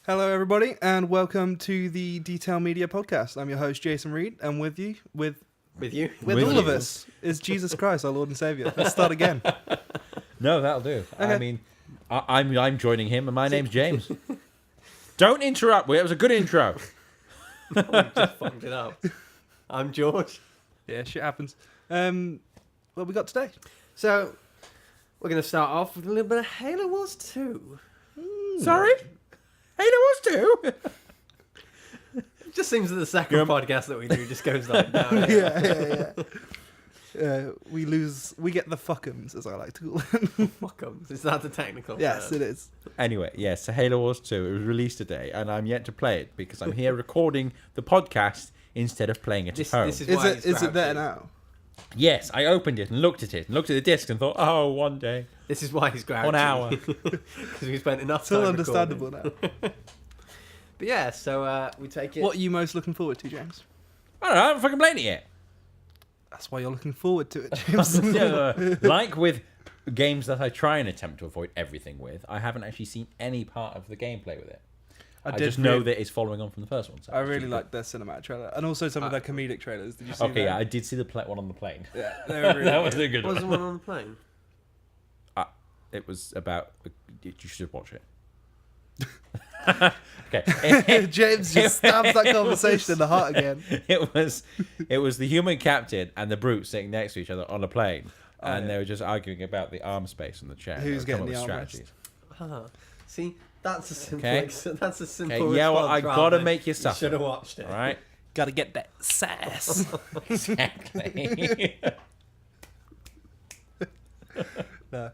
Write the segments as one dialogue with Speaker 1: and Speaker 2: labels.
Speaker 1: Hello, everybody, and welcome to the Detail Media Podcast. I'm your host, Jason Reed, and with all of us is Jesus Christ, our Lord and Savior. Let's start again.
Speaker 2: No, that'll do.
Speaker 1: Okay.
Speaker 2: I mean, I'm joining him, and my name's James. Don't interrupt. It was a good intro.
Speaker 3: We just fucked it up. I'm George.
Speaker 1: Yeah, shit happens. What we got today?
Speaker 3: So, we're going to start off with a little bit of Halo Wars 2.
Speaker 2: Sorry? Halo Wars 2?
Speaker 3: It just seems that the second podcast that we do just goes like down.
Speaker 1: Yeah. We get the fuckums, as I like to call them.
Speaker 3: Fuckums. Is that the technical
Speaker 1: Yes,
Speaker 3: term?
Speaker 1: it is.
Speaker 2: Anyway, yes, so Halo Wars 2. It was released today, and I'm yet to play it because I'm here recording the podcast instead of playing it at home.
Speaker 3: This is
Speaker 1: Is it there now?
Speaker 2: Yes, I opened it and looked at the disc and thought, oh, one day.
Speaker 3: This is why he's grouchy.
Speaker 2: 1 hour.
Speaker 3: Because we spent enough
Speaker 1: It's all
Speaker 3: time
Speaker 1: understandable
Speaker 3: recording.
Speaker 1: now.
Speaker 3: But yeah, so we take it.
Speaker 1: What are you most looking forward to, James?
Speaker 2: I don't know, I haven't fucking played it yet.
Speaker 1: That's why you're looking forward to it, James.
Speaker 2: Like with games that I try and attempt to avoid everything with, I haven't actually seen any part of the gameplay with it. I just know that it's following on from the first one. So
Speaker 1: I really liked their cinematic trailer, and also some of their comedic trailers. Did you see
Speaker 2: Okay,
Speaker 1: that?
Speaker 2: yeah, I did see the one on the plane.
Speaker 1: Yeah, they were really
Speaker 2: That was a good
Speaker 3: Was
Speaker 2: one.
Speaker 3: the one on the plane?
Speaker 2: It was about... You should watch it. Okay.
Speaker 1: James just stabs that conversation in the heart again.
Speaker 2: It was the human captain and the brute sitting next to each other on a plane, and they were just arguing about the arm space on the chair.
Speaker 1: Who's
Speaker 2: They were
Speaker 1: getting
Speaker 2: coming
Speaker 1: the
Speaker 2: up with
Speaker 1: armrest?
Speaker 3: See, that's a simple.
Speaker 2: Okay.
Speaker 3: That's a simple.
Speaker 2: Okay, yeah, well,
Speaker 3: response
Speaker 2: I
Speaker 3: rather
Speaker 2: gotta
Speaker 3: than,
Speaker 2: make you suffer.
Speaker 3: Should have watched it.
Speaker 2: All right?
Speaker 1: Gotta get that sass.
Speaker 2: Exactly.
Speaker 1: No.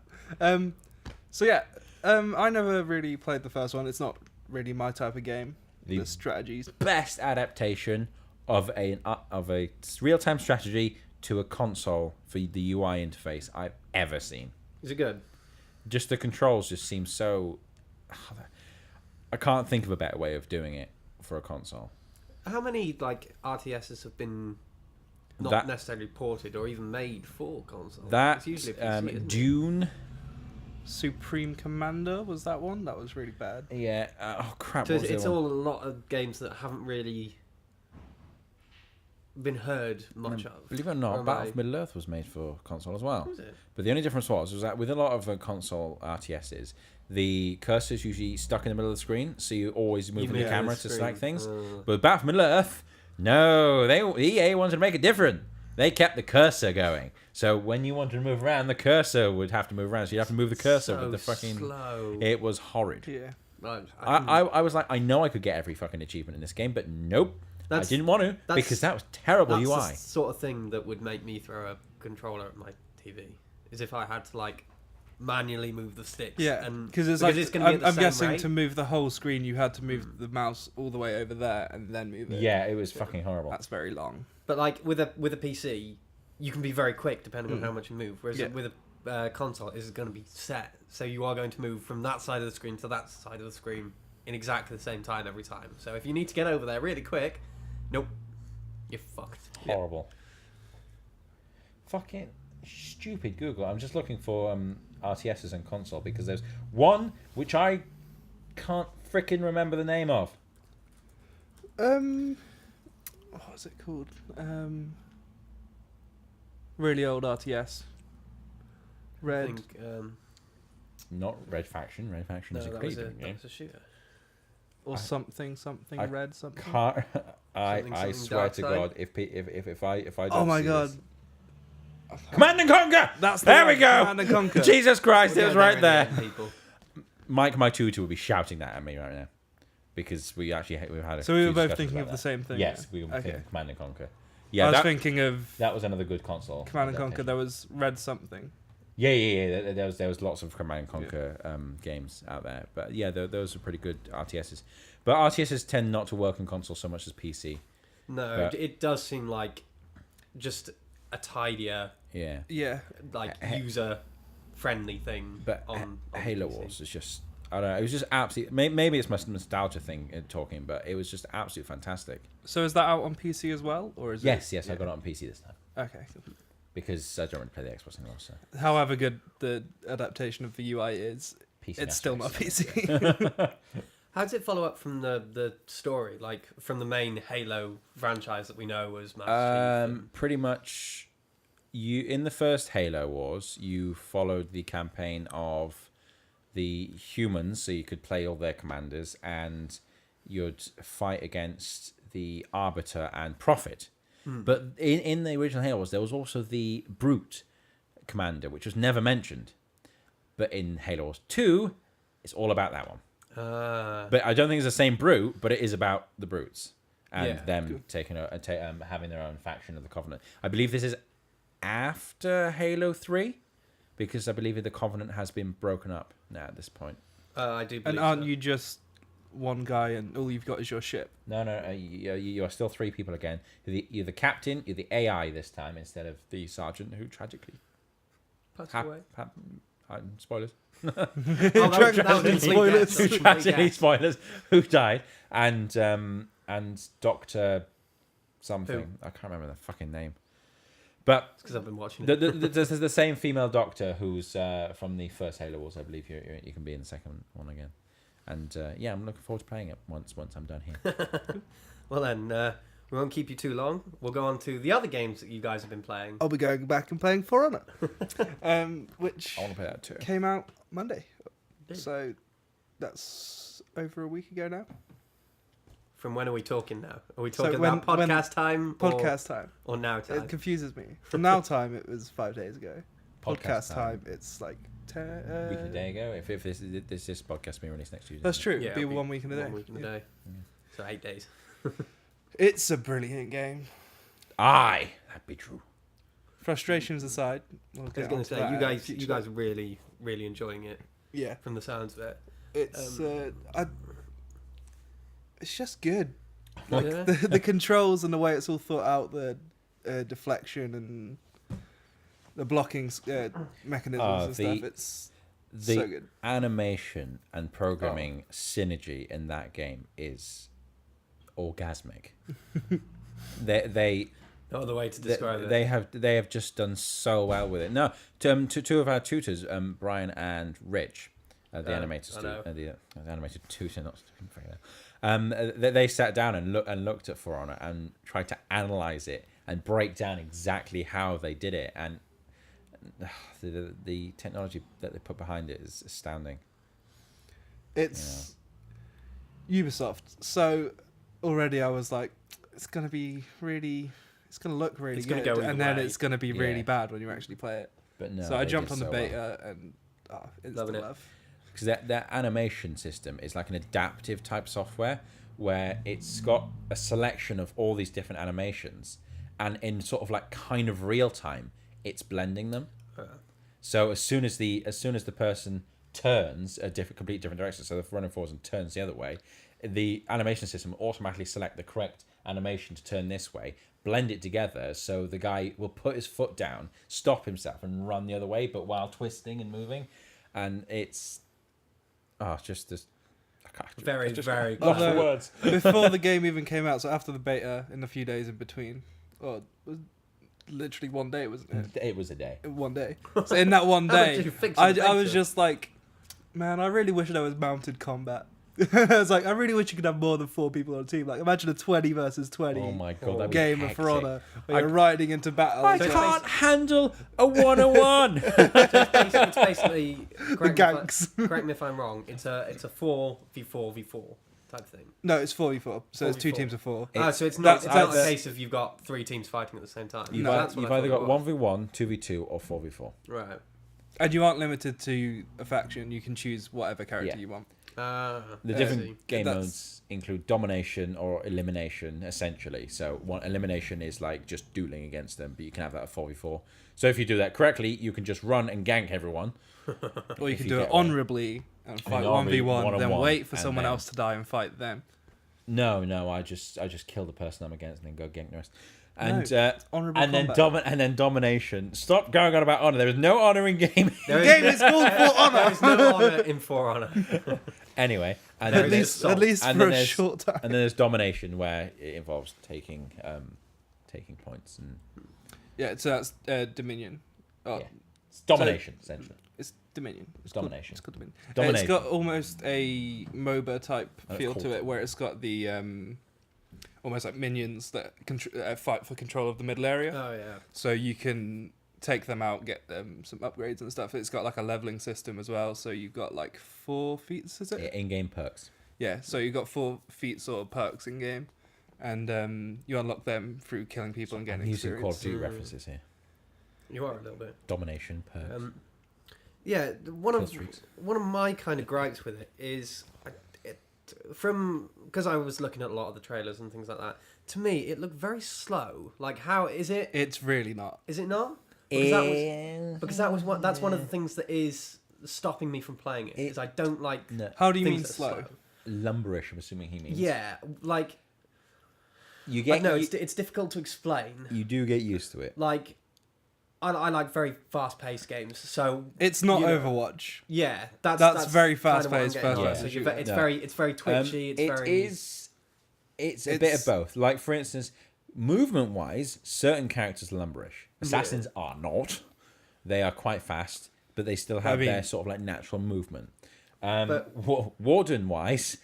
Speaker 1: I never really played the first one. It's not really my type of game.
Speaker 2: The
Speaker 1: The strategies.
Speaker 2: best adaptation of a real-time strategy to a console for the UI interface I've ever seen.
Speaker 3: Is it good?
Speaker 2: Just the controls just seem so... I can't think of a better way of doing it for a console.
Speaker 3: How many RTSs have been not
Speaker 2: That-
Speaker 3: necessarily ported or even made for console?
Speaker 2: That
Speaker 3: It's usually a PC, isn't it?
Speaker 2: Dune,
Speaker 1: Supreme Commander, was that one? That was really bad.
Speaker 2: yeah. Oh crap!
Speaker 3: So
Speaker 2: what was the
Speaker 3: it's
Speaker 2: other
Speaker 3: all
Speaker 2: one?
Speaker 3: a lot of games that haven't really been heard much of.
Speaker 2: Believe it or
Speaker 3: Or
Speaker 2: not,
Speaker 3: am
Speaker 2: Battle
Speaker 3: I-
Speaker 2: of Middle Earth was made for console as well.
Speaker 3: Was it?
Speaker 2: But the only difference was that with a lot of console RTSs, the cursor's usually stuck in the middle of the screen, so you're always moving the
Speaker 3: move
Speaker 2: camera
Speaker 3: the
Speaker 2: to
Speaker 3: screen.
Speaker 2: select things. But with Battle of Middle Earth, no, EA wanted to make it different. They kept the cursor going. So when you wanted to move around, the cursor would have to move around. So you'd have to move the cursor
Speaker 3: So
Speaker 2: with the fucking...
Speaker 3: slow.
Speaker 2: It was horrid.
Speaker 1: Yeah.
Speaker 2: I was like, I know I could get every fucking achievement in this game, but nope. I didn't want to because that was terrible
Speaker 3: that's
Speaker 2: UI.
Speaker 3: the sort of thing that would make me throw a controller at my TV. Is if I had to manually move the sticks.
Speaker 1: Yeah,
Speaker 3: and
Speaker 1: because
Speaker 3: it's
Speaker 1: like,
Speaker 3: going to be at the
Speaker 1: I'm
Speaker 3: same
Speaker 1: guessing
Speaker 3: rate.
Speaker 1: to move the whole screen, you had to move the mouse all the way over there and then move it.
Speaker 2: Yeah, it was fucking horrible.
Speaker 1: That's very long.
Speaker 3: But with a PC, you can be very quick depending on how much you move. Whereas
Speaker 1: Yeah.
Speaker 3: with a console, it's going to be set, so you are going to move from that side of the screen to that side of the screen in exactly the same time every time. So if you need to get over there really quick, nope, you're fucked.
Speaker 2: Horrible. Fucking stupid Google. I'm just looking for RTSs and console because there's one which I can't fricking remember the name of.
Speaker 1: What was it called? Really old RTS.
Speaker 3: I
Speaker 1: Red.
Speaker 3: think,
Speaker 2: Not Red Faction. Red Faction
Speaker 3: no,
Speaker 2: is a
Speaker 3: that
Speaker 2: crazy
Speaker 3: was
Speaker 2: game.
Speaker 3: a shooter.
Speaker 1: Or something
Speaker 2: I
Speaker 1: red something.
Speaker 2: I
Speaker 3: Something
Speaker 2: swear
Speaker 3: Dark
Speaker 2: to
Speaker 3: Side?
Speaker 2: God, if I don't
Speaker 1: Oh my
Speaker 2: see
Speaker 1: god.
Speaker 2: this- Command and Conquer.
Speaker 1: That's the
Speaker 2: There
Speaker 1: one,
Speaker 2: we go.
Speaker 1: Command and Conquer.
Speaker 2: Jesus Christ,
Speaker 3: We'll
Speaker 2: it was
Speaker 3: go
Speaker 2: right
Speaker 3: in
Speaker 2: there.
Speaker 3: the end, people.
Speaker 2: Mike, my tutor, will be shouting that at me right now because we've had a.
Speaker 1: So we were
Speaker 2: few
Speaker 1: both
Speaker 2: discussions
Speaker 1: thinking
Speaker 2: about
Speaker 1: of the
Speaker 2: that.
Speaker 1: same thing.
Speaker 2: Yes, we were
Speaker 1: Okay.
Speaker 2: thinking Command and Conquer.
Speaker 1: I
Speaker 2: Yeah,
Speaker 1: was
Speaker 2: that,
Speaker 1: thinking of
Speaker 2: that was another good console.
Speaker 1: Command and Conquer.
Speaker 2: adaptation.
Speaker 1: There was Red something.
Speaker 2: Yeah. There was lots of Command and Conquer games out there, but yeah, those are pretty good RTSs. But RTSs tend not to work on console so much as PC.
Speaker 3: No,
Speaker 2: But-
Speaker 3: it does seem like just a tidier,
Speaker 2: Yeah,
Speaker 1: Yeah.
Speaker 3: user-friendly thing.
Speaker 2: but
Speaker 3: on
Speaker 2: Halo
Speaker 3: PC.
Speaker 2: Wars is just. I don't know. It was just absolutely. Maybe it's my nostalgia thing talking, but it was just absolutely fantastic.
Speaker 1: So is that out on PC as well, or is
Speaker 2: Yes,
Speaker 1: it?
Speaker 2: I got it on PC this time
Speaker 1: Okay.
Speaker 2: because I don't really play the Xbox anymore. So
Speaker 1: However good the adaptation of the UI is,
Speaker 2: PC
Speaker 1: it's still not
Speaker 2: Master Race,
Speaker 1: PC.
Speaker 3: How does it follow up from the story, like from the main Halo franchise that we know as Master Chief?
Speaker 2: Pretty much, in the first Halo Wars, you followed the campaign of the humans, so you could play all their commanders, and you'd fight against the Arbiter and Prophet. But in the original Halo Wars, there was also the Brute commander, which was never mentioned. But in Halo Wars 2, it's all about that one. But I don't think it's the same Brute, but it is about the Brutes and them having their own faction of the Covenant. I believe this is after Halo 3, because I believe the Covenant has been broken up now at this point.
Speaker 3: I do believe
Speaker 1: And aren't
Speaker 3: so.
Speaker 1: you just one guy and all you've got is your ship?
Speaker 2: No, you are still 3 people again. You're the captain, you're the AI this time, instead of the sergeant who tragically...
Speaker 3: Passed away.
Speaker 2: Spoilers.
Speaker 3: That was
Speaker 1: Tragedy
Speaker 3: a
Speaker 1: spoilers.
Speaker 3: complete guess.
Speaker 2: Tragedy spoilers. Who died? And Doctor something.
Speaker 3: Who?
Speaker 2: I can't remember the fucking name. But
Speaker 3: Because I've been watching it.
Speaker 2: there's the same female Doctor who's from the first Halo Wars. I believe you can be in the second one again. And I'm looking forward to playing it once I'm done here.
Speaker 3: Well then, we won't keep you too long. We'll go on to the other games that you guys have been playing.
Speaker 1: I'll be going back and playing For Honor, which
Speaker 2: I want to play that too.
Speaker 1: came out Monday.
Speaker 3: Did.
Speaker 1: So that's over a week ago now.
Speaker 3: From when are we talking now? Are we
Speaker 1: So
Speaker 3: talking
Speaker 1: when-
Speaker 3: about podcast time?
Speaker 1: Podcast time.
Speaker 3: Or now
Speaker 1: It
Speaker 3: time?
Speaker 1: confuses me. From now time, it was 5 days ago. Podcast time, it's like
Speaker 2: A week and a day ago. If this podcast being released next Tuesday.
Speaker 1: That's true.
Speaker 3: Yeah,
Speaker 1: It'd be
Speaker 3: it'll be
Speaker 1: 1 week and a day.
Speaker 3: 1 week and a day. So 8 days.
Speaker 1: It's a brilliant game.
Speaker 2: Aye, that'd be true.
Speaker 1: Frustrations aside, we'll
Speaker 3: I was
Speaker 1: get
Speaker 3: going
Speaker 1: onto
Speaker 3: to say,
Speaker 1: that
Speaker 3: you
Speaker 1: at a
Speaker 3: guys
Speaker 1: future
Speaker 3: are really, really enjoying it
Speaker 1: yeah,
Speaker 3: from the sounds of it.
Speaker 1: it's it's just good. Like
Speaker 3: Yeah.
Speaker 1: the controls and the way it's all thought out, the deflection and the blocking mechanisms and stuff. It's
Speaker 2: The
Speaker 1: so good.
Speaker 2: animation and programming synergy in that game is orgasmic. they
Speaker 3: No other way to describe it.
Speaker 2: they have just done so well with it. No, to two of our tutors, Brian and Rich, the animated
Speaker 3: I know.
Speaker 2: the animated tutor, not they sat down and looked at For Honor and tried to analyze it and break down exactly how they did it, and the technology that they put behind it is astounding.
Speaker 1: It's Ubisoft. So already I was like, it's gonna be really, it's gonna look really
Speaker 3: It's
Speaker 1: good,
Speaker 3: gonna go either
Speaker 1: and then
Speaker 3: way.
Speaker 1: it's gonna be really
Speaker 2: Yeah.
Speaker 1: bad when you actually play it.
Speaker 2: But no,
Speaker 1: So I
Speaker 2: they
Speaker 1: jumped
Speaker 2: did
Speaker 1: on the
Speaker 2: so well.
Speaker 1: beta and instant
Speaker 3: Loving it.
Speaker 1: love.
Speaker 2: Because that animation system is like an adaptive type software where it's got a selection of all these different animations, and in sort of like kind of real time, it's blending them. So as soon as the person turns complete different direction, so the running forwards and turns the other way, the animation system will automatically select the correct animation to turn this way, blend it together, so the guy will put his foot down, stop himself, and run the other way, but while twisting and moving, and it's just this.
Speaker 3: Very, very
Speaker 2: Lost for
Speaker 1: Although-
Speaker 2: words.
Speaker 1: Before the game even came out, so after the beta, in the few days in between, it was literally 1 day, wasn't it?
Speaker 2: It was a day.
Speaker 1: 1 day. So in that one
Speaker 3: How much did
Speaker 1: day,
Speaker 3: you fix
Speaker 1: I
Speaker 3: in the
Speaker 1: was
Speaker 3: beta?
Speaker 1: just like, man, I really wish there was mounted combat. I was like, I really wish you could have more than 4 people on a team. Like, imagine a 20 versus 20
Speaker 2: Oh my god, that'd be
Speaker 1: game of
Speaker 2: hectic.
Speaker 1: For Honor where you're riding into battle.
Speaker 2: I
Speaker 1: So
Speaker 2: can't handle a 101.
Speaker 3: It's basically
Speaker 1: the ganks.
Speaker 3: correct me if I'm wrong. It's a 4v4v4 type thing.
Speaker 1: No, it's 4v4. So it's 2
Speaker 3: 4v4.
Speaker 1: teams of 4.
Speaker 3: So it's not
Speaker 1: that's-
Speaker 3: a case of you've got 3 teams fighting at the same time.
Speaker 2: You've,
Speaker 1: No,
Speaker 3: That's what
Speaker 2: you've
Speaker 3: I
Speaker 2: either
Speaker 3: thought
Speaker 2: got
Speaker 3: it was.
Speaker 2: 1v1, 2v2, or 4v4.
Speaker 3: Right.
Speaker 1: And you aren't limited to a faction. You can choose whatever character
Speaker 2: Yeah.
Speaker 1: you want.
Speaker 2: The
Speaker 1: Yeah.
Speaker 2: different game
Speaker 1: That's-
Speaker 2: modes include domination or elimination, essentially. So elimination is like just dueling against them, but you can have that at 4v4. So if you do that correctly, you can just run and gank everyone.
Speaker 1: Or you
Speaker 2: If
Speaker 1: can
Speaker 2: you
Speaker 1: do it
Speaker 2: get one.
Speaker 1: honorably and fight
Speaker 2: honorably
Speaker 1: 1v1, then
Speaker 2: 1-on-1,
Speaker 1: wait for
Speaker 2: and
Speaker 1: someone
Speaker 2: then-
Speaker 1: else to die and fight them.
Speaker 2: No, I just kill the person I'm against and then go gank the rest. And
Speaker 1: No, honorable
Speaker 2: and then
Speaker 1: combat.
Speaker 2: and then domination. Stop going on about honor. There is no honor in game.
Speaker 3: There
Speaker 1: Game is called For
Speaker 3: There
Speaker 1: Honor.
Speaker 3: is no honor in For Honor.
Speaker 2: Anyway, and
Speaker 3: There
Speaker 2: then
Speaker 3: is
Speaker 2: there's-
Speaker 1: At least
Speaker 2: and
Speaker 1: for
Speaker 2: then
Speaker 1: a
Speaker 2: there's-
Speaker 1: short time.
Speaker 2: and then there's domination, where it involves taking points, and
Speaker 1: Yeah, so that's Dominion. Oh,
Speaker 2: Yeah. it's domination essentially.
Speaker 1: Dominion.
Speaker 2: Domination.
Speaker 1: It's called Dominion.
Speaker 2: Domination.
Speaker 1: It's got almost a MOBA type
Speaker 2: That's
Speaker 1: feel
Speaker 2: cool.
Speaker 1: to it, where it's got the almost like minions that fight for control of the middle area.
Speaker 3: Oh yeah.
Speaker 1: So you can take them out, get them some upgrades and stuff. It's got like a leveling system as well. So you've got like 4 feats, is it?
Speaker 2: Yeah, in-game perks.
Speaker 1: Yeah. So you've got 4 feats or perks in game, and you unlock them through killing people and getting
Speaker 2: I'm using Call of
Speaker 1: experience.
Speaker 2: Duty references here.
Speaker 3: You are a little bit.
Speaker 2: Domination perks.
Speaker 3: Yeah, one
Speaker 2: Kill
Speaker 3: of
Speaker 2: streaks.
Speaker 3: my kind of gripes with it is, because I was looking at a lot of the trailers and things like that. To me, it looked very slow. Like, how is it?
Speaker 1: It's really not.
Speaker 3: Is it not? Because that's one of the things that is stopping me from playing it. Is I don't like.
Speaker 2: No.
Speaker 1: How do you
Speaker 3: things
Speaker 1: mean
Speaker 3: that are
Speaker 1: slow?
Speaker 2: Lumberish, I'm assuming he means.
Speaker 3: Yeah, like
Speaker 2: You
Speaker 3: I
Speaker 2: get
Speaker 3: know
Speaker 2: you,
Speaker 3: it's difficult to explain.
Speaker 2: you do get used to it.
Speaker 3: Like, I like very fast paced games, so
Speaker 1: It's not
Speaker 3: you know,
Speaker 1: Overwatch.
Speaker 3: yeah,
Speaker 1: That's very
Speaker 3: kind of what I'm
Speaker 1: fast-paced,
Speaker 3: getting at.
Speaker 2: first-person
Speaker 3: So
Speaker 1: shooter.
Speaker 3: it's
Speaker 2: No.
Speaker 3: very twitchy. It's very
Speaker 2: It's a bit of both. Like, for instance, movement-wise, certain characters are lumberish. Assassins are not. They are quite fast, but they still have their sort of like natural movement.
Speaker 3: But-
Speaker 2: Warden-wise,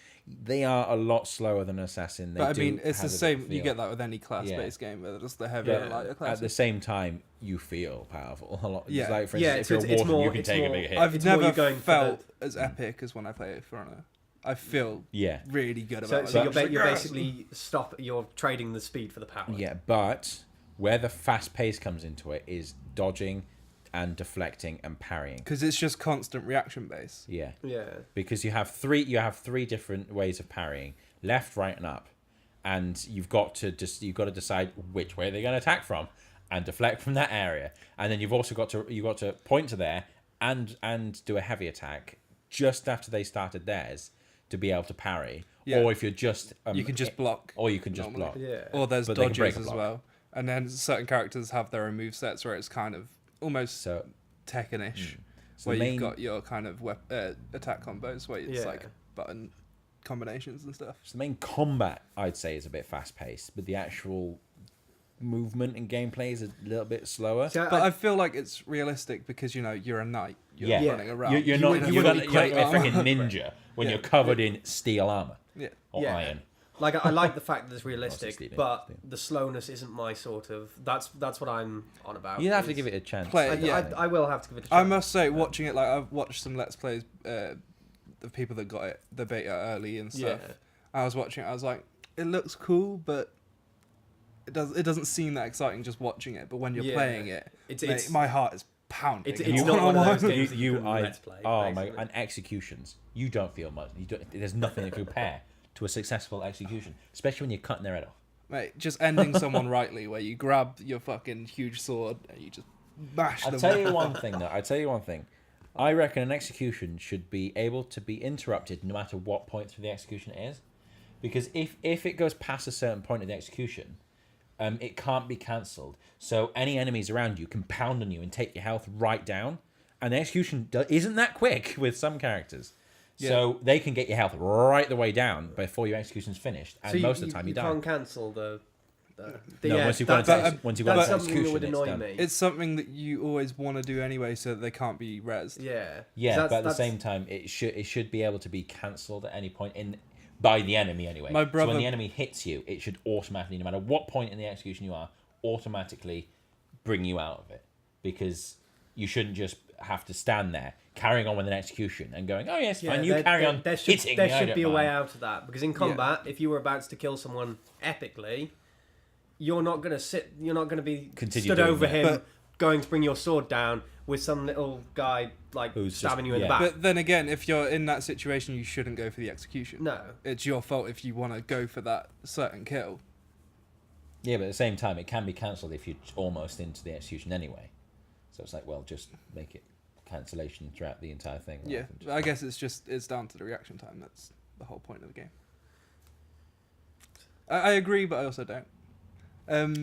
Speaker 2: they are a lot slower than an assassin. They
Speaker 1: But I
Speaker 2: do
Speaker 1: mean, it's the
Speaker 2: have a
Speaker 1: same.
Speaker 2: bit of
Speaker 1: You
Speaker 2: feel.
Speaker 1: get that with any class-based game, whether it's the heavy or lighter
Speaker 2: At
Speaker 1: class.
Speaker 2: the same time, you feel powerful a lot.
Speaker 1: Yeah.
Speaker 2: It's like, for
Speaker 3: Yeah,
Speaker 2: instance, if
Speaker 3: it's
Speaker 2: you're a warden,
Speaker 3: more-
Speaker 2: you can
Speaker 3: it's
Speaker 2: take a
Speaker 3: more-
Speaker 2: big hit.
Speaker 1: I've
Speaker 3: It's more
Speaker 1: never
Speaker 3: you're going for
Speaker 1: felt as epic as when I play For Honor. I feel
Speaker 2: Yeah.
Speaker 1: really good
Speaker 3: so,
Speaker 1: about
Speaker 3: so
Speaker 1: it.
Speaker 3: you're basically you're trading the speed for the power.
Speaker 2: Yeah, but where the fast pace comes into it is dodging and deflecting and parrying.
Speaker 1: Because it's just constant reaction base.
Speaker 2: Yeah.
Speaker 3: Yeah.
Speaker 2: Because you have three different ways of parrying, left, right, and up, and you've got to decide which way they're going to attack from, and deflect from that area, and then you've also got to point to there and do a heavy attack just after they started theirs to be able to parry,
Speaker 1: Yeah.
Speaker 2: or if you're just
Speaker 1: You can just block.
Speaker 2: or you can just
Speaker 1: normally.
Speaker 2: block.
Speaker 3: Yeah.
Speaker 1: Or there's
Speaker 2: But they can break
Speaker 1: dodges
Speaker 2: a
Speaker 1: as
Speaker 2: block.
Speaker 1: well. And then certain characters have their own movesets where it's kind of almost
Speaker 2: So
Speaker 1: Tekken-ish.
Speaker 2: So
Speaker 1: where
Speaker 2: the
Speaker 1: you've
Speaker 2: main-
Speaker 1: got your kind of attack combos where it's
Speaker 3: Yeah.
Speaker 1: like button combinations and stuff.
Speaker 2: So the main combat, I'd say, is a bit fast paced, but the actual movement and gameplay is a little bit slower.
Speaker 3: So
Speaker 1: But I feel like it's realistic because, you're a knight. You're
Speaker 2: Yeah.
Speaker 1: running around.
Speaker 2: You're
Speaker 1: You
Speaker 2: not
Speaker 1: wouldn't
Speaker 2: you're
Speaker 1: have
Speaker 2: not
Speaker 1: any
Speaker 2: you're not a
Speaker 1: plate
Speaker 2: freaking
Speaker 1: armor.
Speaker 2: ninja when
Speaker 1: Yeah.
Speaker 2: you're covered in steel armor
Speaker 1: Yeah.
Speaker 2: or
Speaker 3: Yeah.
Speaker 2: iron.
Speaker 3: Like I like the fact that it's realistic,
Speaker 2: stealing,
Speaker 3: but
Speaker 2: stealing.
Speaker 3: the slowness isn't my sort of. That's what I'm on about.
Speaker 2: You have to
Speaker 3: is-
Speaker 2: give it a chance.
Speaker 1: Play
Speaker 3: I,
Speaker 1: it, yeah.
Speaker 3: I will have to give it a chance.
Speaker 1: I must say, watching it, like I've watched some Let's Plays, the people that got it, the beta early and stuff.
Speaker 3: Yeah.
Speaker 1: I was watching it, I was like, it looks cool, but it doesn't seem that exciting just watching it. But when you're
Speaker 3: Yeah.
Speaker 1: playing it,
Speaker 3: It's
Speaker 1: my heart is pounding.
Speaker 3: It's
Speaker 1: You
Speaker 3: not
Speaker 1: wanna
Speaker 3: one of those
Speaker 1: watch-
Speaker 3: games that you can let's play,
Speaker 2: oh my,
Speaker 3: basically.
Speaker 2: and executions. You don't feel much. There's nothing that can compare to a successful execution, especially when you're cutting their head off.
Speaker 1: Mate, just ending someone rightly, where you grab your fucking huge sword and you just bash
Speaker 2: I'll
Speaker 1: them.
Speaker 2: tell you one thing, though. I tell you one thing. I reckon an execution should be able to be interrupted no matter what point through the execution it is, because if it goes past a certain point of the execution, it can't be cancelled. So any enemies around you can pound on you and take your health right down, and the execution isn't that quick with some characters. So they can get your health right the way down before your execution's finished, and
Speaker 3: So
Speaker 2: most of the time you die.
Speaker 3: can't cancel the
Speaker 2: No,
Speaker 3: yeah,
Speaker 2: once you've got
Speaker 3: that's-
Speaker 2: once you've got
Speaker 3: that's
Speaker 2: into
Speaker 3: something that would
Speaker 2: execution, it's
Speaker 3: annoy
Speaker 2: done.
Speaker 3: me.
Speaker 1: It's something that you always want to do anyway, so that they can't be rezzed.
Speaker 3: Yeah.
Speaker 2: Yeah,
Speaker 3: That's-
Speaker 2: but at the
Speaker 3: that's-
Speaker 2: same time, it should be able to be cancelled at any point by the enemy anyway.
Speaker 1: My
Speaker 2: So
Speaker 1: brother-
Speaker 2: when the enemy hits you, it should automatically, no matter what point in the execution you are, automatically bring you out of it, because you shouldn't just have to stand there carrying on with an execution and going, oh yes, fine, you carry on
Speaker 3: There should,
Speaker 2: hitting
Speaker 3: there
Speaker 2: me, I
Speaker 3: should
Speaker 2: don't
Speaker 3: be a way
Speaker 2: mind."
Speaker 3: out of that, because in combat, if you were about to kill someone epically, you're not going to be
Speaker 2: Continue
Speaker 3: stood
Speaker 2: doing
Speaker 3: over
Speaker 2: that.
Speaker 3: him
Speaker 1: But-
Speaker 3: going to bring your sword down with some little guy like
Speaker 2: Who's
Speaker 3: stabbing
Speaker 2: just-
Speaker 3: you in the
Speaker 2: yeah.
Speaker 3: back.
Speaker 1: But then again, if you're in that situation, you shouldn't go for the execution.
Speaker 3: No.
Speaker 1: It's your fault if you want to go for that certain kill.
Speaker 2: Yeah, but at the same time, it can be cancelled if you're almost into the execution anyway. So it's like, well, just make it cancellation throughout the entire thing. rather
Speaker 1: Yeah,
Speaker 2: than just-
Speaker 1: but I guess it's down to the reaction time. That's the whole point of the game. I agree, but I also don't.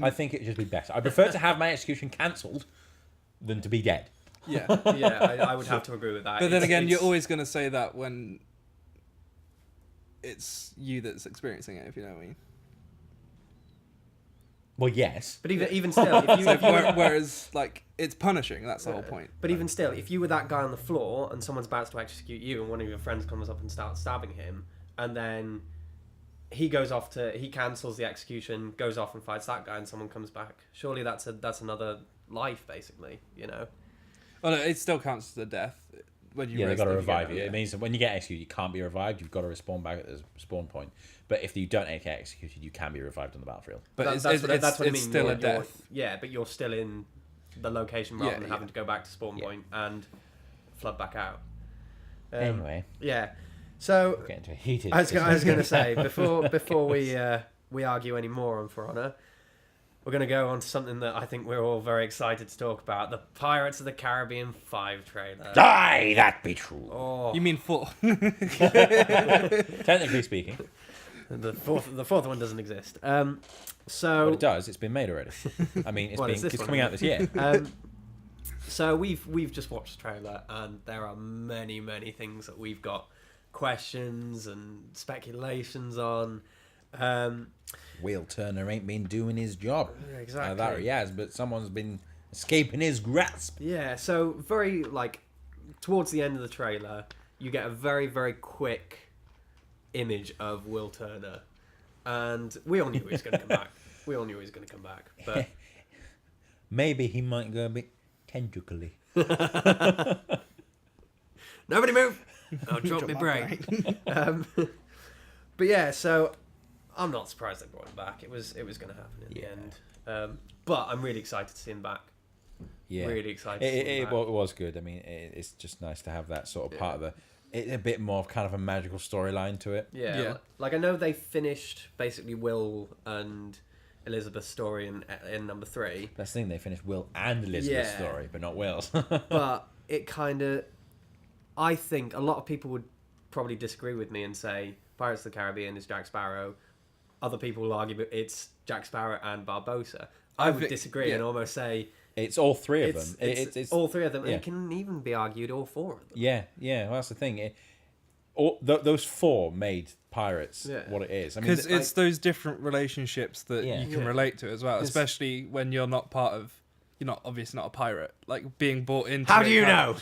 Speaker 2: I think it should be better. I prefer to have my execution cancelled than to be dead.
Speaker 1: yeah.
Speaker 3: Yeah, I would have to agree with that.
Speaker 1: But then again, you're
Speaker 3: it's-
Speaker 1: always going to say that when it's you that's experiencing it, if you know what I mean.
Speaker 2: Well, yes.
Speaker 3: But even still,
Speaker 1: Whereas, like, it's punishing. That's the whole point.
Speaker 3: But even still, if you were that guy on the floor and someone's about to execute you, and one of your friends comes up and starts stabbing him, and then he cancels the execution, goes off and fights that guy, and someone comes back. Surely that's another life, basically. You know.
Speaker 1: Well, no, it still counts as a death. When you
Speaker 2: They got to
Speaker 1: live
Speaker 2: revive
Speaker 1: again,
Speaker 2: you.
Speaker 1: yeah.
Speaker 2: It means that when you get executed, you can't be revived. You've got to respawn back at the spawn point. But if you don't get executed, you can be revived on the battlefield.
Speaker 1: But
Speaker 3: that's what I mean.
Speaker 1: Still a death.
Speaker 3: Yeah, but you're still in the location rather than
Speaker 1: Yeah.
Speaker 3: having to go back to spawn point and flood back out.
Speaker 2: Anyway,
Speaker 3: Yeah. So
Speaker 2: we're getting to a heated.
Speaker 3: I was going to say before we argue any more on For Honor, we're going to go on to something that I think we're all very excited to talk about: the Pirates of the Caribbean 5 trailer.
Speaker 2: Die, that be true.
Speaker 3: Oh,
Speaker 1: You mean 4?
Speaker 2: Technically speaking,
Speaker 3: the fourth one doesn't exist.
Speaker 2: but
Speaker 3: So
Speaker 2: it does. It's been made already. I mean,
Speaker 3: Well, it's this
Speaker 2: it's
Speaker 3: one,
Speaker 2: coming out
Speaker 3: isn't
Speaker 2: this year.
Speaker 3: So we've just watched the trailer, and there are many things that we've got questions and speculations on.
Speaker 2: Will Turner ain't been doing his job.
Speaker 3: Exactly.
Speaker 2: That he has, but someone's been escaping his grasp.
Speaker 3: Yeah. So very towards the end of the trailer, you get a very quick image of Will Turner, and we all knew he was going to come back. We all knew he was going to come back, but
Speaker 2: Maybe he might go a bit tentacly.
Speaker 3: nobody move. I'll drop my brain. But yeah, so I'm not surprised they brought him back. It was going to happen in the end. But I'm really excited to see him back.
Speaker 2: Yeah,
Speaker 3: Really excited to see him
Speaker 2: It
Speaker 3: back.
Speaker 2: was good. I mean, it's just nice to have that sort of part of a bit more of kind of a magical storyline to it.
Speaker 3: Yeah.
Speaker 1: Yeah.
Speaker 3: Like I know they finished basically Will and Elizabeth's story in number 3.
Speaker 2: That's the thing. They finished Will and Elizabeth's
Speaker 3: Yeah.
Speaker 2: story, but not Will's.
Speaker 3: But it kind of, I think a lot of people would probably disagree with me and say Pirates of the Caribbean is Jack Sparrow. Other people will argue that it's Jack Sparrow and Barbossa. I would disagree and almost say
Speaker 2: It's all three of them.
Speaker 3: it's all 3 of them, and
Speaker 2: yeah.
Speaker 3: it can even be argued all 4 of them.
Speaker 2: Yeah. Well, that's the thing. Those 4 made Pirates what it is. I mean,
Speaker 1: Because it's those different relationships that
Speaker 2: Yeah.
Speaker 1: you can relate to as well, especially when you're not part of. You're obviously not a pirate. Like being bought into.
Speaker 3: How do you know?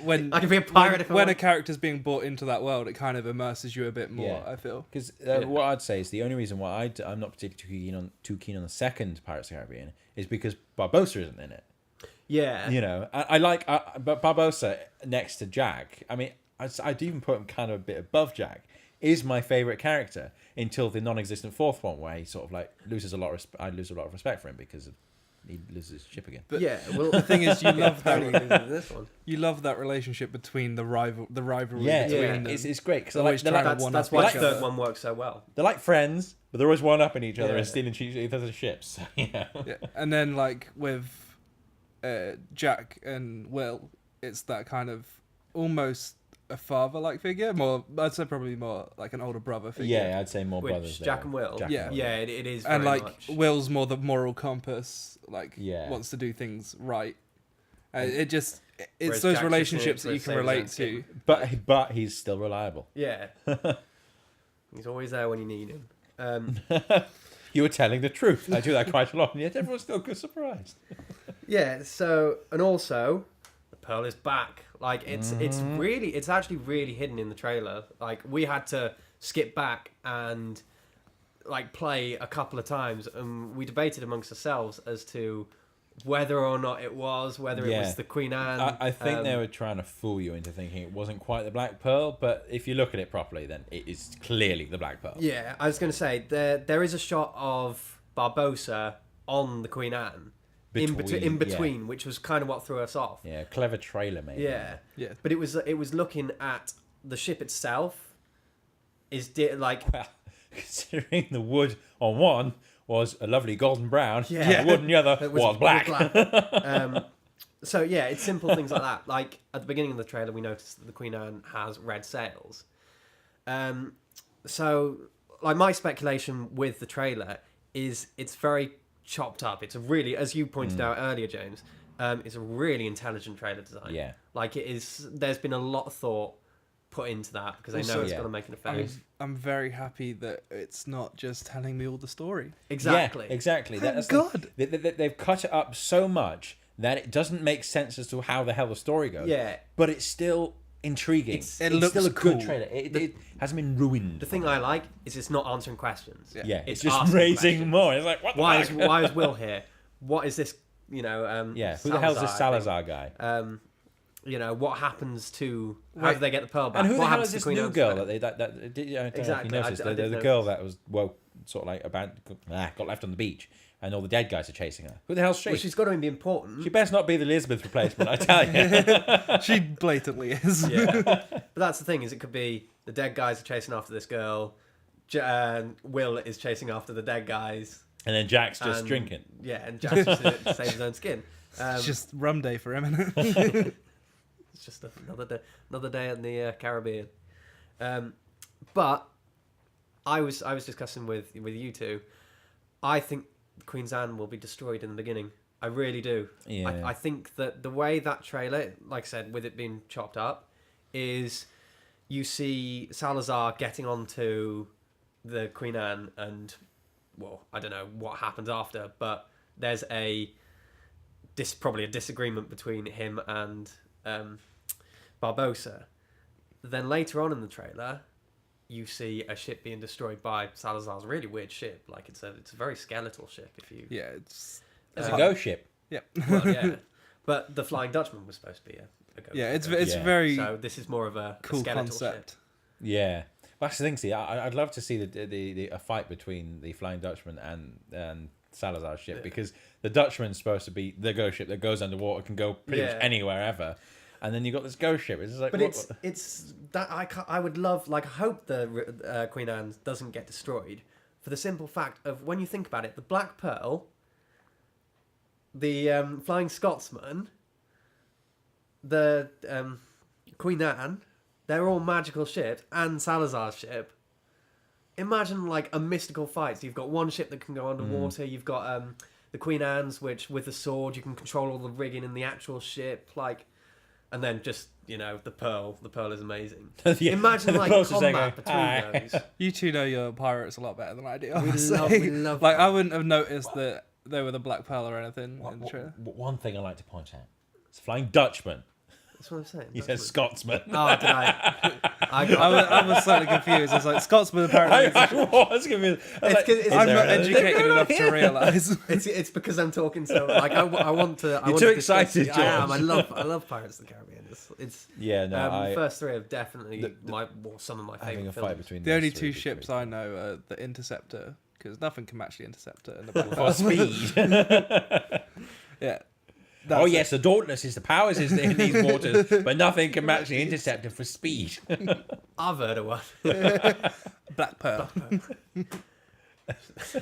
Speaker 1: When
Speaker 3: I can be a pirate if I
Speaker 1: when
Speaker 3: want.
Speaker 1: a character's being brought into that world, it kind of immerses you a bit more.
Speaker 2: Yeah.
Speaker 1: I feel.
Speaker 2: Because what I'd say is the only reason why I'm not particularly too keen on the second Pirates of the Caribbean is because Barbossa isn't in it.
Speaker 3: Yeah.
Speaker 2: You know, I like, but Barbossa next to Jack. I mean, I'd even put him kind of a bit above Jack. Is my favorite character until the non-existent 4th one, where he sort of like loses a lot of. I lose a lot of respect for him because he loses his ship again.
Speaker 1: But
Speaker 3: yeah. Well,
Speaker 1: the thing is, you love
Speaker 3: apparently he
Speaker 1: that.
Speaker 3: loses this one.
Speaker 1: You love that relationship between the rivalry
Speaker 2: Yeah,
Speaker 1: between them.
Speaker 2: it's great because
Speaker 1: Always
Speaker 2: they're like,
Speaker 1: trying to one
Speaker 3: That's
Speaker 1: up
Speaker 3: why
Speaker 1: each
Speaker 3: the
Speaker 1: other.
Speaker 3: 3rd one works so well.
Speaker 2: they're like friends, but they're always one up in each other
Speaker 3: Yeah.
Speaker 2: and stealing each other's ships. So, yeah.
Speaker 1: Yeah. And then like with Jack and Will, it's that kind of almost a father-like figure. More, I'd say probably more like an older brother figure.
Speaker 2: Yeah, I'd say more
Speaker 3: Which,
Speaker 2: brothers.
Speaker 3: Jack
Speaker 2: there.
Speaker 3: and Will?
Speaker 2: Jack
Speaker 1: Yeah.
Speaker 2: and Will.
Speaker 3: Yeah, it is.
Speaker 1: And
Speaker 3: very
Speaker 1: like
Speaker 3: much.
Speaker 1: Will's more the moral compass, like
Speaker 2: Yeah.
Speaker 1: wants to do things right. It's
Speaker 3: Whereas
Speaker 1: those
Speaker 3: Jack's
Speaker 1: relationships
Speaker 3: just
Speaker 1: that
Speaker 3: in
Speaker 1: you
Speaker 3: it
Speaker 1: can
Speaker 3: for
Speaker 1: relate
Speaker 3: saving
Speaker 1: to.
Speaker 2: But he's still reliable.
Speaker 3: Yeah. He's always there when you need him.
Speaker 2: You were telling the truth. I do that quite a lot, and yet everyone's still surprised.
Speaker 3: Yeah. So, and also, the Pearl is back. Like it's actually really hidden in the trailer. Like we had to skip back and like play a couple of times, and we debated amongst ourselves as to whether or not it was the Queen Anne.
Speaker 2: I think they were trying to fool you into thinking it wasn't quite the Black Pearl, but if you look at it properly, then it is clearly the Black Pearl.
Speaker 3: Yeah, I was going to say there is a shot of Barbossa on the Queen Anne in between, which was kind of what threw us off.
Speaker 2: Yeah, clever trailer, maybe.
Speaker 3: Yeah,
Speaker 1: Yeah.
Speaker 3: but it was looking at the ship itself.
Speaker 2: Well, considering the wood on one was a lovely golden brown,
Speaker 3: Yeah.
Speaker 2: the wood on the other
Speaker 3: It
Speaker 2: was black.
Speaker 3: So yeah, it's simple things like that. Like at the beginning of the trailer, we noticed that the Queen Anne has red sails. So like my speculation with the trailer is it's very chopped up. It's a really, as you pointed out earlier, James, it's a really intelligent trailer design.
Speaker 2: Yeah.
Speaker 3: Like it is. There's been a lot of thought put into that because they know
Speaker 1: Also,
Speaker 3: it's
Speaker 2: yeah.
Speaker 3: going to make an
Speaker 1: I'm,
Speaker 3: effect.
Speaker 1: I'm very happy that it's not just telling me all the story.
Speaker 3: Exactly.
Speaker 2: Yeah, exactly.
Speaker 1: Thank
Speaker 2: That's
Speaker 1: God.
Speaker 2: they've cut it up so much that it doesn't make sense as to how the hell the story goes.
Speaker 3: Yeah.
Speaker 2: But it's still intriguing.
Speaker 1: It looks
Speaker 2: still a good
Speaker 1: cool.
Speaker 2: trailer. It hasn't been ruined.
Speaker 3: The thing I like is it's not answering questions.
Speaker 1: Yeah.
Speaker 2: yeah, it's
Speaker 3: it's
Speaker 2: just
Speaker 3: asking
Speaker 2: raising
Speaker 3: questions.
Speaker 2: more. It's like, what the
Speaker 3: Why
Speaker 2: fuck?
Speaker 3: is Will here? What is this? You know.
Speaker 2: Yeah, who the hell's this
Speaker 3: Salazar, I
Speaker 2: Salazar
Speaker 3: think.
Speaker 2: guy?
Speaker 3: You know what happens to how
Speaker 1: Wait,
Speaker 3: do they get the pearl back?
Speaker 2: And who
Speaker 3: what
Speaker 2: the hell
Speaker 3: happens
Speaker 2: is
Speaker 3: to
Speaker 2: this
Speaker 3: Queen
Speaker 2: new
Speaker 3: Anne's
Speaker 2: girl
Speaker 3: friend?
Speaker 2: that I don't know if you
Speaker 3: Exactly,
Speaker 2: noticed.
Speaker 3: I
Speaker 2: The
Speaker 3: didn't
Speaker 2: girl
Speaker 3: notice.
Speaker 2: that was sort of like got left on the beach, and all the dead guys are chasing her. Who the hell's she?
Speaker 3: Well, she's got to be important.
Speaker 2: She best not be the Elizabeth replacement, I tell you.
Speaker 1: She blatantly is.
Speaker 3: Yeah, but that's the thing is it could be the dead guys are chasing after this girl. Will is chasing after the dead guys.
Speaker 2: And then Jack's just
Speaker 3: and-
Speaker 2: drinking.
Speaker 3: Yeah, and Jack just to save his own skin.
Speaker 1: It's just rum day for him, isn't it?
Speaker 3: It's just another day in the Caribbean. But I was discussing with you two. I think Queen's Anne will be destroyed in the beginning. I really do.
Speaker 2: Yeah.
Speaker 3: I think that the way that trailer, like I said, with it being chopped up, is you see Salazar getting onto the Queen Anne and, well, I don't know what happens after, but there's probably a disagreement between him and Barbosa. Then later on in the trailer, you see a ship being destroyed by Salazar's really weird ship. Like it's a very skeletal ship. If you
Speaker 1: Yeah, it's
Speaker 2: It's a ghost ship.
Speaker 1: yeah,
Speaker 3: well, yeah, but the Flying Dutchman was supposed to be a ghost
Speaker 1: yeah.
Speaker 3: ship.
Speaker 1: It's
Speaker 2: Yeah.
Speaker 1: very
Speaker 3: So this is more of a
Speaker 1: cool
Speaker 3: skeletal
Speaker 1: concept.
Speaker 3: ship.
Speaker 2: Yeah. Well, that's the thing. See, I'd love to see a fight between the Flying Dutchman and Salazar's ship,
Speaker 3: Yeah.
Speaker 2: because the Dutchman's supposed to be the ghost ship that goes underwater, can go pretty much
Speaker 3: Yeah.
Speaker 2: anywhere ever, and then you got this ghost ship. It's just like,
Speaker 3: But
Speaker 2: what-
Speaker 3: it's that I would love, like, I hope the Queen Anne doesn't get destroyed for the simple fact of, when you think about it, the Black Pearl, the Flying Scotsman, the Queen Anne, they're all magical ships, and Salazar's ship. Imagine like a mystical fight. So you've got one ship that can go underwater. You've got the Queen Anne's, which with the sword you can control all the rigging in the actual ship, like. And then just, you know, the pearl. The pearl is amazing.
Speaker 2: Yeah,
Speaker 3: Imagine
Speaker 2: the
Speaker 3: like
Speaker 2: pearl's just there
Speaker 3: combat
Speaker 2: going,
Speaker 3: between
Speaker 2: "Hi."
Speaker 3: those.
Speaker 1: You two know your pirates a lot better than I do. I
Speaker 3: We
Speaker 1: must
Speaker 3: love-
Speaker 1: say.
Speaker 3: we love
Speaker 1: like I wouldn't have noticed that they were the Black Pearl or anything in the trailer.
Speaker 2: One thing I like to point out: it's Flying Dutchman.
Speaker 3: That's what I'm saying.
Speaker 2: He
Speaker 3: That's
Speaker 2: says
Speaker 3: what-
Speaker 2: Scotsman.
Speaker 3: Oh, did I? I
Speaker 1: I
Speaker 3: got
Speaker 1: was, I was slightly confused. It's like Scotsman apparently.
Speaker 2: I was confused. I was like,
Speaker 3: 'cause it's-
Speaker 2: is
Speaker 1: I'm
Speaker 2: there
Speaker 1: not
Speaker 2: anything
Speaker 1: educated
Speaker 2: going on
Speaker 1: enough to
Speaker 2: here?
Speaker 1: realise.
Speaker 3: It's because I'm talking so like I want to. I
Speaker 2: You're
Speaker 3: want
Speaker 2: too
Speaker 3: to discuss-
Speaker 2: excited,
Speaker 3: I am.
Speaker 2: George.
Speaker 3: I love Pirates of the Caribbean. It's
Speaker 2: Yeah, no,
Speaker 3: the first three are definitely
Speaker 2: the-
Speaker 3: some of my
Speaker 2: having
Speaker 3: favorite
Speaker 2: a fight
Speaker 3: films.
Speaker 2: between
Speaker 1: The
Speaker 2: those
Speaker 1: only
Speaker 2: three
Speaker 1: two
Speaker 2: would be
Speaker 1: ships
Speaker 2: pretty
Speaker 1: I know are the Interceptor, because nothing can match the Interceptor and the
Speaker 2: cool.
Speaker 1: Black
Speaker 2: For
Speaker 1: Pearl.
Speaker 2: speed.
Speaker 1: Yeah.
Speaker 2: Oh
Speaker 1: That's
Speaker 2: yes, the Dauntless is the powers is in these waters, but nothing can match the Interceptor for speed.
Speaker 3: I've heard of one.
Speaker 1: it. Black Pearl.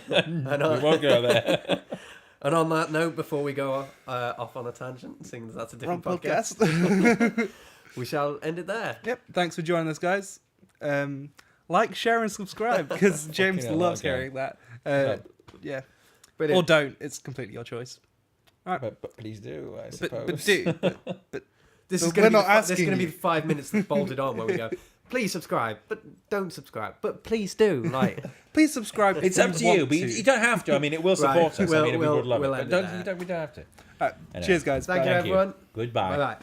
Speaker 3: And
Speaker 2: We
Speaker 3: on,
Speaker 2: won't go there.
Speaker 3: and on that note, before we go off on a tangent, seeing as that's a
Speaker 1: Wrong
Speaker 3: different podcast,
Speaker 1: podcast.
Speaker 3: we shall end it there.
Speaker 1: Yep. Thanks for joining us, guys. Like, share, and subscribe, because James
Speaker 2: hell,
Speaker 1: loves
Speaker 2: okay.
Speaker 1: hearing that. Yeah. Or
Speaker 3: Brilliant.
Speaker 1: don't. It's completely your choice.
Speaker 2: But please do, I suppose.
Speaker 1: But do. But
Speaker 3: This
Speaker 1: But
Speaker 3: is going
Speaker 1: we're
Speaker 3: to
Speaker 1: not
Speaker 3: this is
Speaker 1: asking
Speaker 3: going to be
Speaker 1: you.
Speaker 3: the 5 minutes that's bolted on where we go, please subscribe, but don't subscribe, but please do. Like,
Speaker 1: please subscribe.
Speaker 2: It's
Speaker 1: if
Speaker 2: up to
Speaker 1: want
Speaker 2: you, but you don't have to. I mean, it will support
Speaker 3: Right,
Speaker 2: us. I mean, we
Speaker 3: we'll
Speaker 2: would love
Speaker 3: end
Speaker 2: it.
Speaker 3: it
Speaker 2: But
Speaker 3: there.
Speaker 2: we don't have to.
Speaker 1: Alright,
Speaker 2: Anyway.
Speaker 1: cheers, guys.
Speaker 3: thank
Speaker 1: Bye.
Speaker 3: you,
Speaker 2: Thank you.
Speaker 3: everyone.
Speaker 2: Goodbye.
Speaker 3: Bye bye.